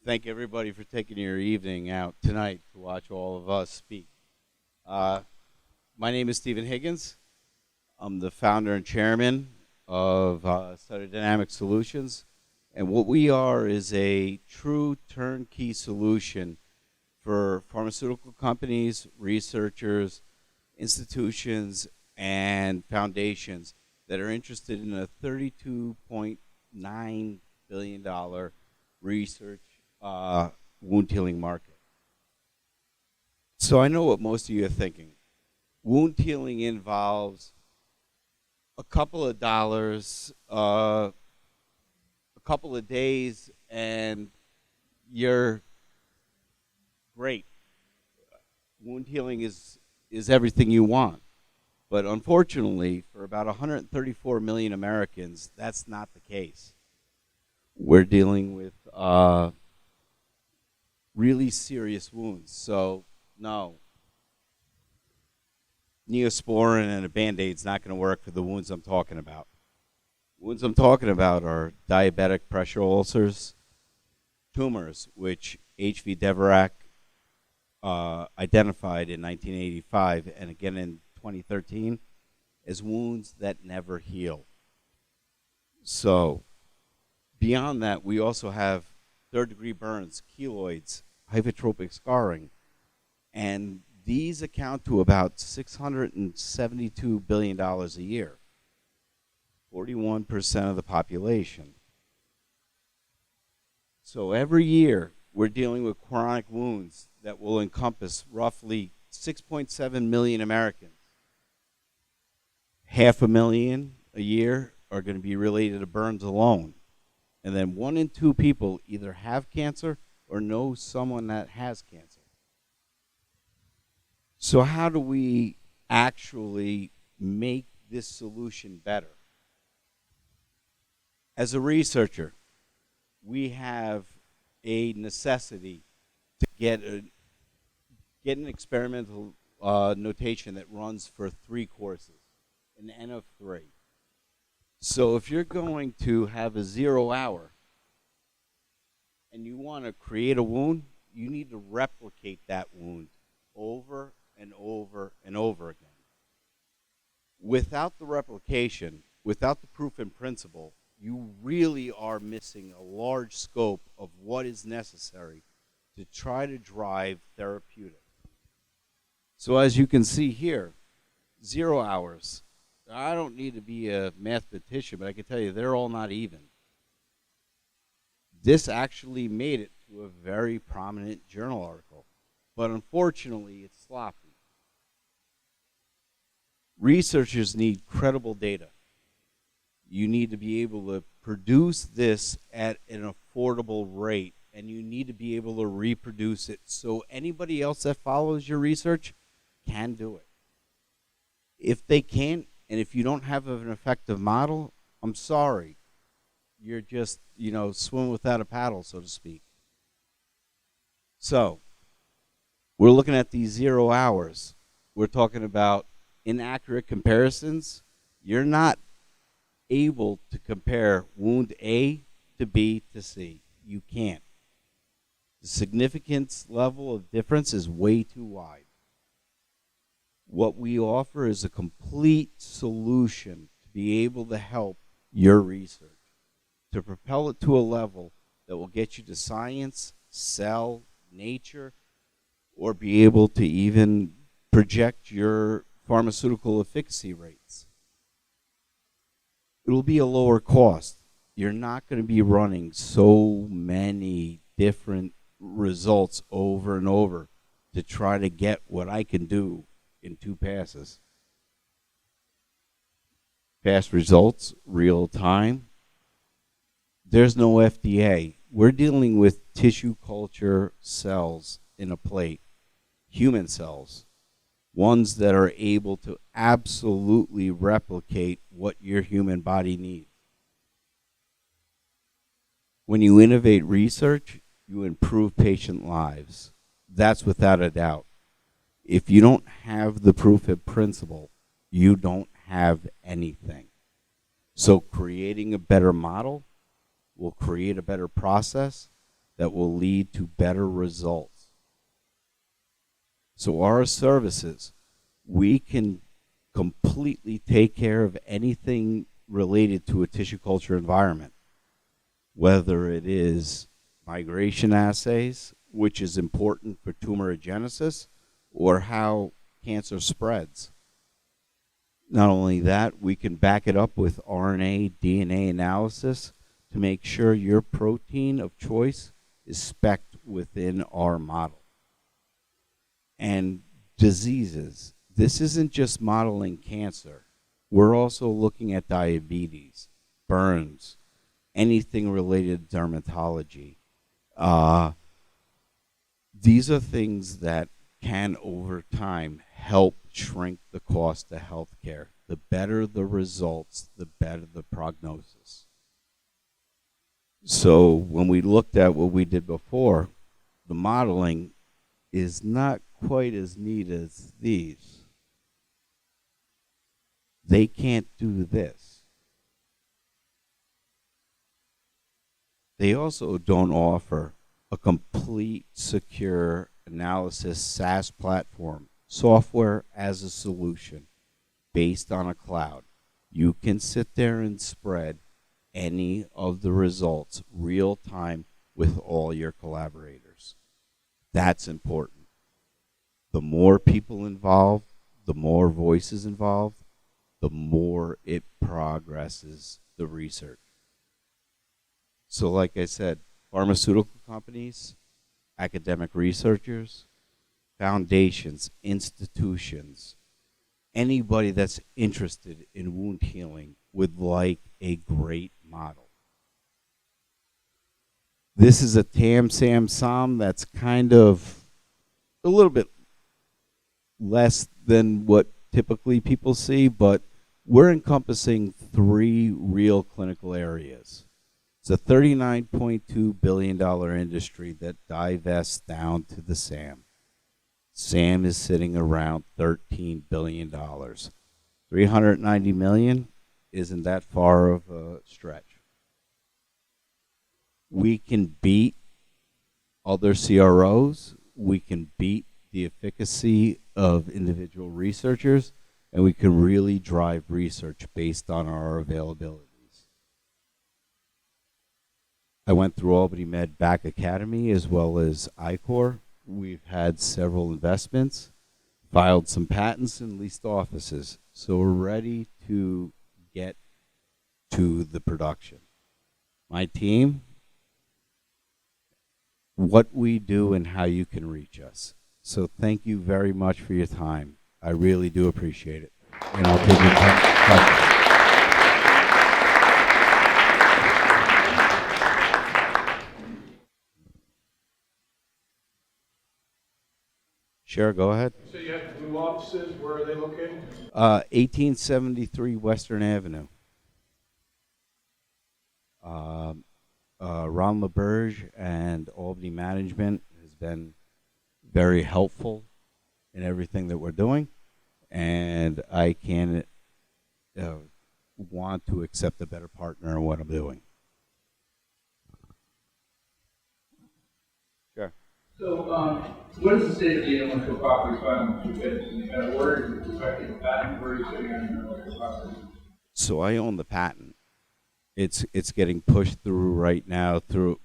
Thank everybody for taking your evening out tonight to watch all of us speak. Uh, my name is Stephen Higgins. I'm the founder and chairman of Cyto Solutions. And what we are is a true turnkey solution for pharmaceutical companies, researchers, institutions, and foundations that are interested in a $32.9 billion research wound healing market. So I know what most of you are thinking. Wound healing involves a couple of dollars, a couple of days, and you're great. Wound healing is everything you want. But unfortunately, for about 134 million Americans, that's not the case. We're dealing with really serious wounds. So, no. Neosporin and a Band-Aid's not going to work for the wounds I'm talking about. Wounds I'm talking about are diabetic pressure ulcers, tumors, which H.V. Deverak identified in 1985 and again in 2013 as wounds that never heal. So, beyond that, we also have third-degree burns, keloids, hypertrophic scarring, and these account to about $672 billion a year, 41% of the population. So every year, we're dealing with chronic wounds that will encompass roughly 6.7 million Americans. 500,000 a year are going to be related to burns alone. And then 1 in 2 people either have cancer or know someone that has cancer. So how do we actually make this solution better? As a researcher, we have a necessity to get an experimental notation that runs for 3 courses, an N of 3. So if you're going to have a 0 hour and you want to create a wound, you need to replicate that wound over and over and over again. Without the replication, without the proof in principle, you really are missing a large scope of what is necessary to try to drive therapeutics. So as you can see here, 0 hours. I don't need to be a mathematician, but I can tell you they're all not even. This actually made it to a very prominent journal article, but unfortunately it's sloppy. Researchers need credible data. You need to be able to produce this at an affordable rate, and you need to be able to reproduce it so anybody else that follows your research can do it. If they can't, and if you don't have an effective model, I'm sorry. You're just, swimming without a paddle, so to speak. So, we're looking at these 0 hours. We're talking about inaccurate comparisons. You're not able to compare wound A to B to C. You can't. The significance level of difference is way too wide. What we offer is a complete solution to be able to help your research, to propel it to a level that will get you to Science, Cell, Nature, or be able to even project your pharmaceutical efficacy rates. It will be a lower cost. You're not going to be running so many different results over and over to try to get what I can do in 2 passes. Fast results, real time. There's no FDA. We're dealing with tissue culture cells in a plate, human cells, ones that are able to absolutely replicate what your human body needs. When you innovate research, you improve patient lives. That's without a doubt. If you don't have the proof of principle, you don't have anything. So creating a better model will create a better process that will lead to better results. So our services, we can completely take care of anything related to a tissue culture environment, whether it is migration assays, which is important for tumorigenesis, or how cancer spreads. Not only that, we can back it up with RNA, DNA analysis to make sure your protein of choice is specced within our model. And diseases. This isn't just modeling cancer. We're also looking at diabetes, burns, anything related to dermatology. These are things that can, over time, help shrink the cost of healthcare. The better the results, the better the prognosis. So when we looked at what we did before, the modeling is not quite as neat as these. They can't do this. They also don't offer a complete, secure analysis SaaS platform, software as a solution, based on a cloud. You can sit there and spread any of the results real time with all your collaborators. That's important. The more people involved, the more voices involved, the more it progresses the research. So like I said, pharmaceutical companies, academic researchers, foundations, institutions, anybody that's interested in wound healing would like a great model. This is a TAM SAM SOM that's kind of a little bit less than what typically people see, but we're encompassing 3 real clinical areas. It's a $39.2 billion industry that divests down to the SAM. SAM is sitting around $13 billion. $390 million isn't that far of a stretch. We can beat other CROs. We can beat the efficacy of individual researchers, and we can really drive research based on our availabilities. I went through Albany Med Back Academy as well as ICOR. We've had several investments, filed some patents, and leased offices. So we're ready to get to the production. My team, what we do and how you can reach us. So thank you very much for your time. I really do appreciate it. And I'll take your questions. Sure, go ahead. So you have 2 offices. Where are they located? 1873 Western Avenue. Ron LaBerge and Albany Management has been very helpful in everything that we're doing, and I can want to accept a better partner in what I'm doing. Sure. So, what is the state of the intellectual property filing with you? Where is it respecting the patent? Where are you sitting on your intellectual property? So I own the patent. It's getting pushed through right now through.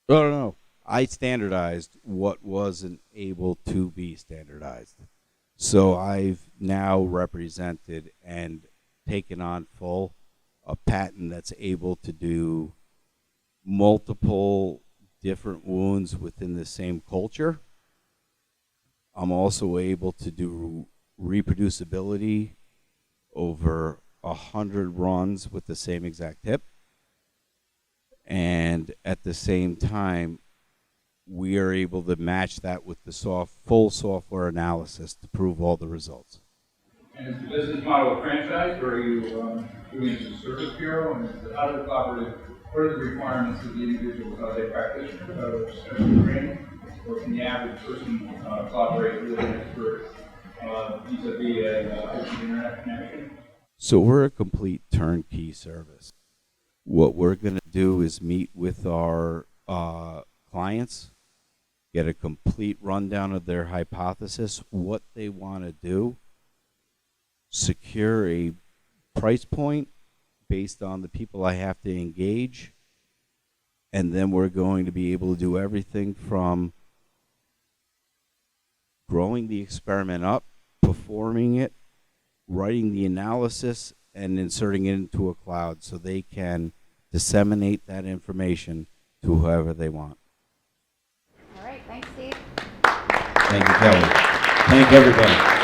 Oh no, I standardized what wasn't able to be standardized. So I've now represented and taken on full a patent that's able to do multiple different wounds within the same culture. I'm also able to do reproducibility over 100 runs with the same exact hip. And at the same time, we are able to match that with the full software analysis to prove all the results. And is the business model a franchise, or are you doing it as a service bureau? And how does it collaborate? What are the requirements of the individuals? Are they practitioners? Are they special training? Or can the average person collaborate with an expert vis-a-vis a internet connection? So we're a complete turnkey service. What we're going to do is meet with our clients, get a complete rundown of their hypothesis, what they want to do, secure a price point based on the people I have to engage, and then we're going to be able to do everything from growing the experiment up, performing it, writing the analysis, and inserting it into a cloud so they can disseminate that information to whoever they want. All right, thanks, Steve. Thank you, Kelly. Thank everybody.